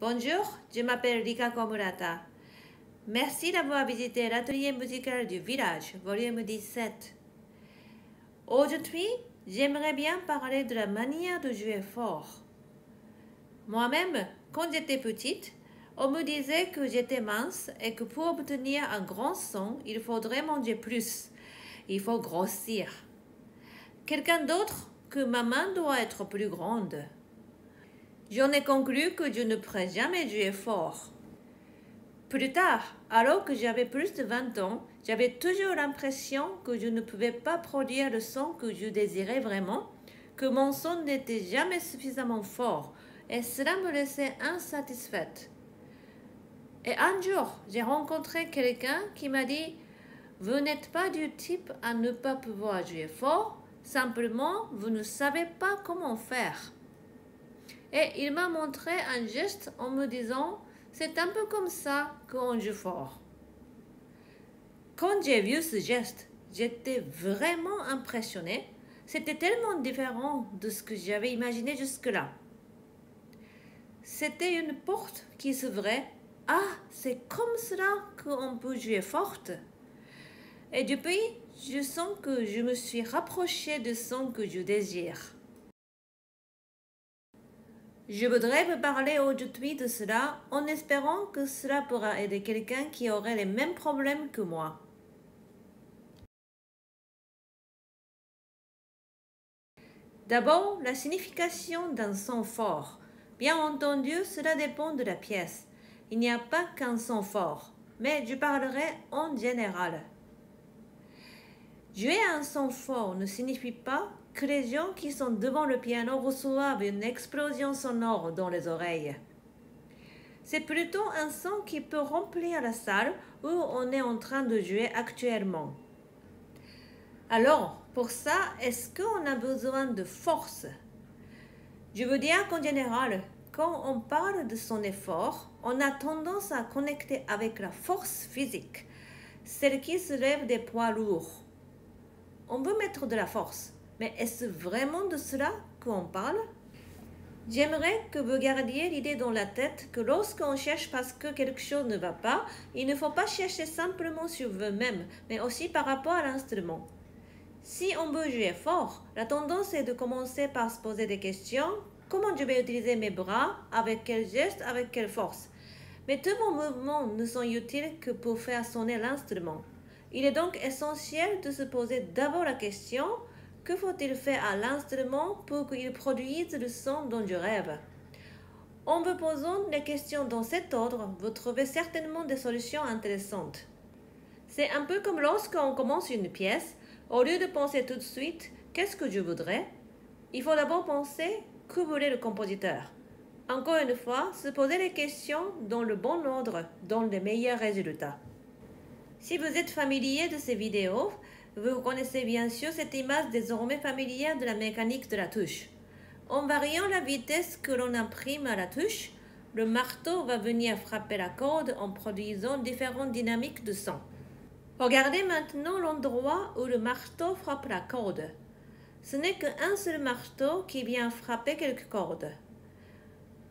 Bonjour, je m'appelle Rikako Murata. Merci d'avoir visité l'atelier musical du village, volume 17. Aujourd'hui, j'aimerais bien parler de la manière de jouer fort. Moi-même, quand j'étais petite, on me disait que j'étais mince et que pour obtenir un grand son, il faudrait manger plus. Il faut grossir. Quelqu'un d'autre que ma main doit être plus grande. J'en ai conclu que je ne pourrais jamais jouer fort. Plus tard, alors que j'avais plus de 20 ans, j'avais toujours l'impression que je ne pouvais pas produire le son que je désirais vraiment, que mon son n'était jamais suffisamment fort, et cela me laissait insatisfaite. Et un jour, j'ai rencontré quelqu'un qui m'a dit « Vous n'êtes pas du type à ne pas pouvoir jouer fort, simplement vous ne savez pas comment faire. » Et il m'a montré un geste en me disant « C'est un peu comme ça qu'on joue fort. » Quand j'ai vu ce geste, j'étais vraiment impressionnée. C'était tellement différent de ce que j'avais imaginé jusque-là. C'était une porte qui s'ouvrait. Ah, c'est comme cela qu'on peut jouer forte. Et depuis, je sens que je me suis rapprochée du son que je désire. Je voudrais vous parler aujourd'hui de cela en espérant que cela pourra aider quelqu'un qui aurait les mêmes problèmes que moi. D'abord, la signification d'un son fort. Bien entendu, cela dépend de la pièce. Il n'y a pas qu'un son fort, mais je parlerai en général. Jouer un son fort ne signifie pas que les gens qui sont devant le piano reçoivent une explosion sonore dans les oreilles. C'est plutôt un son qui peut remplir la salle où on est en train de jouer actuellement. Alors, pour ça, est-ce qu'on a besoin de force? Je veux dire qu'en général, quand on parle de son effort, on a tendance à connecter avec la force physique, celle qui soulève des poids lourds. On veut mettre de la force, mais est-ce vraiment de cela qu'on parle? J'aimerais que vous gardiez l'idée dans la tête que lorsqu'on cherche parce que quelque chose ne va pas, il ne faut pas chercher simplement sur vous-même, mais aussi par rapport à l'instrument. Si on veut jouer fort, la tendance est de commencer par se poser des questions. Comment je vais utiliser mes bras? Avec quel geste? Avec quelle force? Mais tous vos mouvements ne sont utiles que pour faire sonner l'instrument. Il est donc essentiel de se poser d'abord la question « Que faut-il faire à l'instrument pour qu'il produise le son dont je rêve ?» En vous posant les questions dans cet ordre, vous trouvez certainement des solutions intéressantes. C'est un peu comme lorsqu'on commence une pièce, au lieu de penser tout de suite « Qu'est-ce que je voudrais ?» Il faut d'abord penser « Que voulait le compositeur ?» Encore une fois, se poser les questions dans le bon ordre donne les meilleurs résultats. Si vous êtes familier de ces vidéos, vous connaissez bien sûr cette image désormais familière de la mécanique de la touche. En variant la vitesse que l'on imprime à la touche, le marteau va venir frapper la corde en produisant différentes dynamiques de son. Regardez maintenant l'endroit où le marteau frappe la corde. Ce n'est qu'un seul marteau qui vient frapper quelques cordes.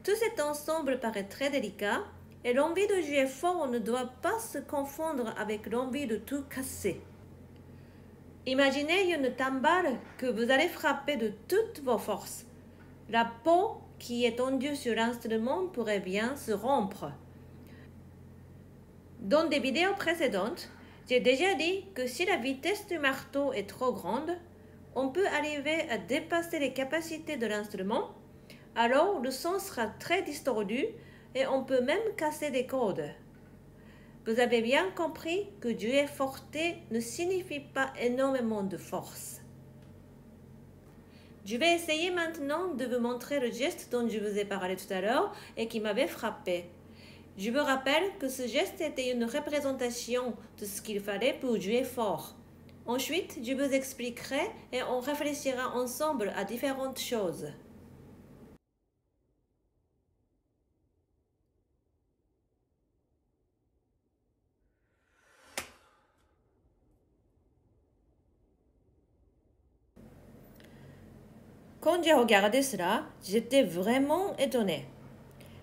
Tout cet ensemble paraît très délicat, et l'envie de jouer fort ne doit pas se confondre avec l'envie de tout casser. Imaginez une timbale que vous allez frapper de toutes vos forces. La peau qui est tendue sur l'instrument pourrait bien se rompre. Dans des vidéos précédentes, j'ai déjà dit que si la vitesse du marteau est trop grande, on peut arriver à dépasser les capacités de l'instrument, alors le son sera très distordu et on peut même casser des cordes. Vous avez bien compris que jouer forte ne signifie pas énormément de force. Je vais essayer maintenant de vous montrer le geste dont je vous ai parlé tout à l'heure et qui m'avait frappé. Je vous rappelle que ce geste était une représentation de ce qu'il fallait pour jouer fort. Ensuite, je vous expliquerai et on réfléchira ensemble à différentes choses. Quand j'ai regardé cela, j'étais vraiment étonnée.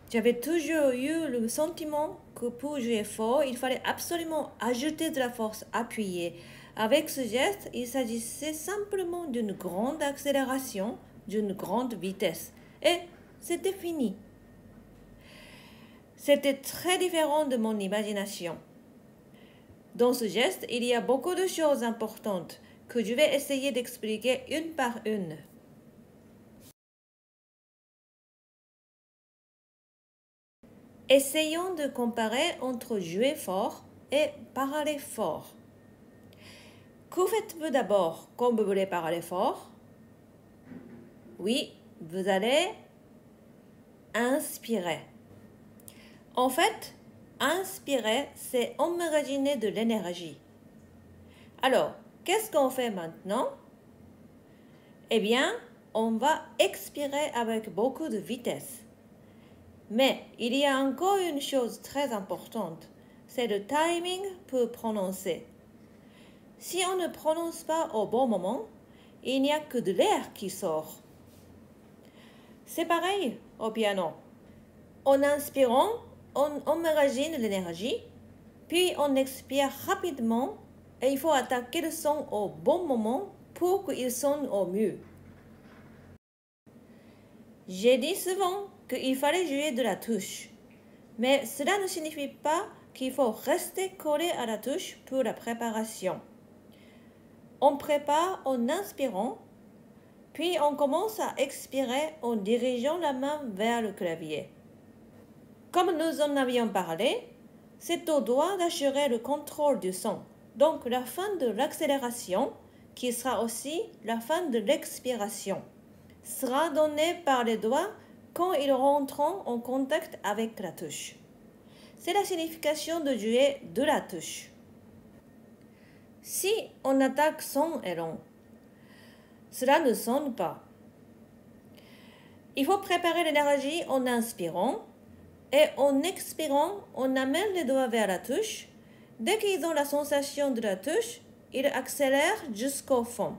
J'avais toujours eu le sentiment que pour jouer fort, il fallait absolument ajouter de la force appuyée. Avec ce geste, il s'agissait simplement d'une grande accélération, d'une grande vitesse. Et c'était fini. C'était très différent de mon imagination. Dans ce geste, il y a beaucoup de choses importantes que je vais essayer d'expliquer une par une. Essayons de comparer entre jouer fort et parler fort. Que faites-vous d'abord quand vous voulez parler fort? Oui, vous allez inspirer. En fait, inspirer, c'est emmagasiner de l'énergie. Alors, qu'est-ce qu'on fait maintenant? Eh bien, on va expirer avec beaucoup de vitesse. Mais il y a encore une chose très importante, c'est le timing pour prononcer. Si on ne prononce pas au bon moment, il n'y a que de l'air qui sort. C'est pareil au piano. En inspirant, on emmagasine l'énergie, puis on expire rapidement et il faut attaquer le son au bon moment pour qu'il sonne au mieux. J'ai dit souvent qu'il fallait jouer de la touche, mais cela ne signifie pas qu'il faut rester collé à la touche pour la préparation. On prépare en inspirant, puis on commence à expirer en dirigeant la main vers le clavier. Comme nous en avions parlé, c'est au doigt d'assurer le contrôle du son. Donc la fin de l'accélération, qui sera aussi la fin de l'expiration, sera donnée par les doigts quand ils rentreront en contact avec la touche. C'est la signification de jouer de la touche. Si on attaque son et long, cela ne sonne pas. Il faut préparer l'énergie en inspirant et en expirant, on amène les doigts vers la touche. Dès qu'ils ont la sensation de la touche, ils accélèrent jusqu'au fond.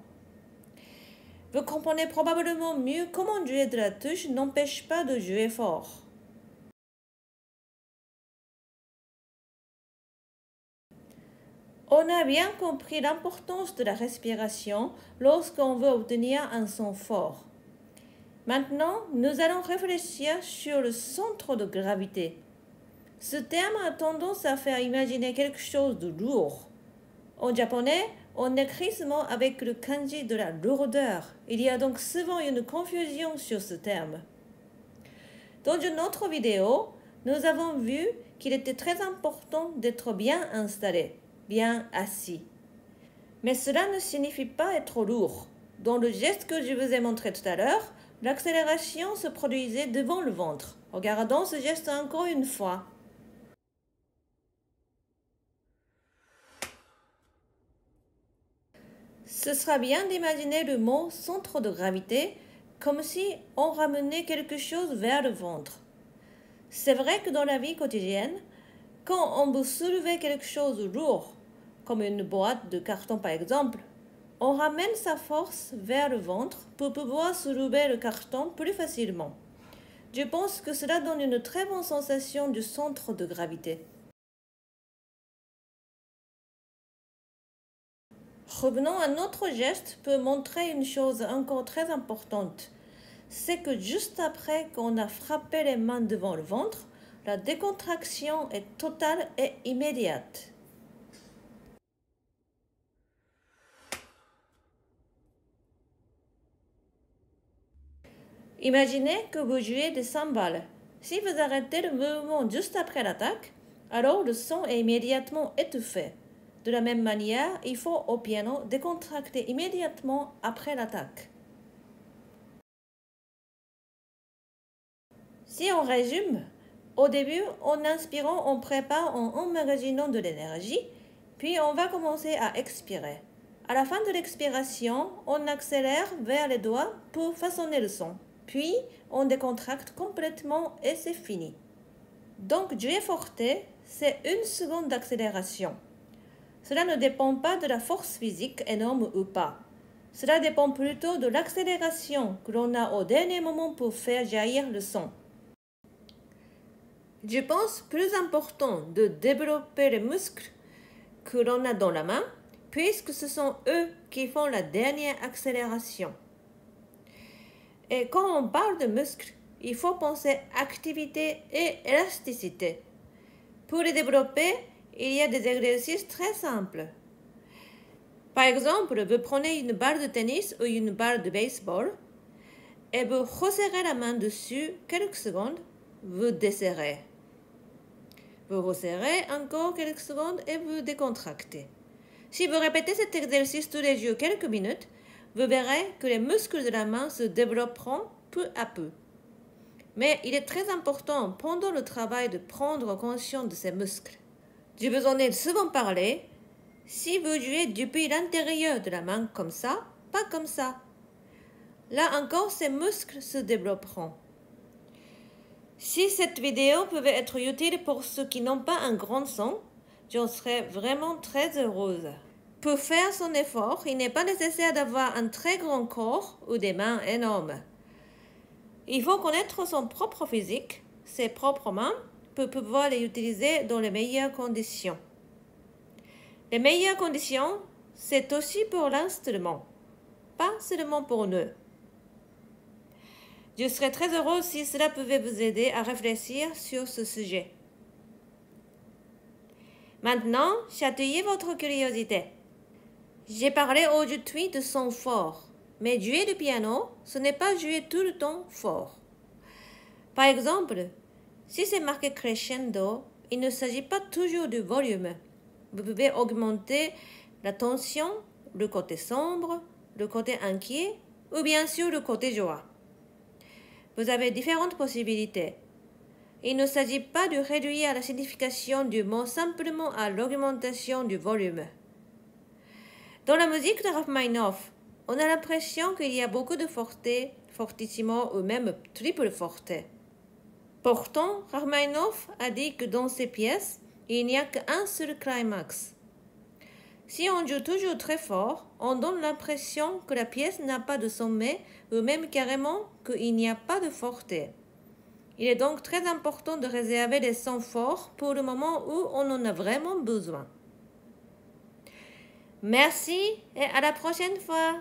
Vous comprenez probablement mieux comment jouer de la touche n'empêche pas de jouer fort. On a bien compris l'importance de la respiration lorsqu'on veut obtenir un son fort. Maintenant, nous allons réfléchir sur le centre de gravité. Ce terme a tendance à faire imaginer quelque chose de lourd. En japonais, on écrit ce mot avec le kanji de la lourdeur. Il y a donc souvent une confusion sur ce terme. Dans une autre vidéo, nous avons vu qu'il était très important d'être bien installé, bien assis. Mais cela ne signifie pas être lourd. Dans le geste que je vous ai montré tout à l'heure, l'accélération se produisait devant le ventre. Regardons ce geste encore une fois. Ce sera bien d'imaginer le mot centre de gravité comme si on ramenait quelque chose vers le ventre. C'est vrai que dans la vie quotidienne, quand on veut soulever quelque chose de lourd, comme une boîte de carton par exemple, on ramène sa force vers le ventre pour pouvoir soulever le carton plus facilement. Je pense que cela donne une très bonne sensation du centre de gravité. Revenons à notre geste pour montrer une chose encore très importante. C'est que juste après qu'on a frappé les mains devant le ventre, la décontraction est totale et immédiate. Imaginez que vous jouez des cymbales. Si vous arrêtez le mouvement juste après l'attaque, alors le son est immédiatement étouffé. De la même manière, il faut au piano décontracter immédiatement après l'attaque. Si on résume, au début, en inspirant, on prépare en emmagasinant de l'énergie, puis on va commencer à expirer. À la fin de l'expiration, on accélère vers les doigts pour façonner le son. Puis, on décontracte complètement et c'est fini. Donc, jouer forte, c'est une seconde d'accélération. Cela ne dépend pas de la force physique énorme ou pas. Cela dépend plutôt de l'accélération que l'on a au dernier moment pour faire jaillir le son. Je pense plus important de développer les muscles que l'on a dans la main, puisque ce sont eux qui font la dernière accélération. Et quand on parle de muscles, il faut penser activité et élasticité. Pour les développer, il y a des exercices très simples. Par exemple, vous prenez une balle de tennis ou une balle de baseball et vous resserrez la main dessus quelques secondes, vous desserrez. Vous resserrez encore quelques secondes et vous décontractez. Si vous répétez cet exercice tous les jours quelques minutes, vous verrez que les muscles de la main se développeront peu à peu. Mais il est très important pendant le travail de prendre conscience de ces muscles. Je vous en ai souvent parlé. Si vous jouez depuis l'intérieur de la main comme ça, pas comme ça. Là encore, ces muscles se développeront. Si cette vidéo pouvait être utile pour ceux qui n'ont pas un grand son, j'en serais vraiment très heureuse. Pour faire son effort, il n'est pas nécessaire d'avoir un très grand corps ou des mains énormes. Il faut connaître son propre physique, ses propres mains, pour pouvoir les utiliser dans les meilleures conditions. Les meilleures conditions, c'est aussi pour l'instrument, pas seulement pour nous. Je serais très heureuse si cela pouvait vous aider à réfléchir sur ce sujet. Maintenant, chatouillez votre curiosité. J'ai parlé aujourd'hui de son fort, mais jouer du piano, ce n'est pas jouer tout le temps fort. Par exemple, si c'est marqué crescendo, il ne s'agit pas toujours du volume. Vous pouvez augmenter la tension, le côté sombre, le côté inquiet ou bien sûr le côté joie. Vous avez différentes possibilités. Il ne s'agit pas de réduire la signification du mot simplement à l'augmentation du volume. Dans la musique de Rachmaninoff, on a l'impression qu'il y a beaucoup de forte, fortissimo ou même triple forte. Pourtant, Rachmaninoff a dit que dans ses pièces, il n'y a qu'un seul climax. Si on joue toujours très fort, on donne l'impression que la pièce n'a pas de sommet ou même carrément qu'il n'y a pas de forte. Il est donc très important de réserver les sons forts pour le moment où on en a vraiment besoin. Merci et à la prochaine fois.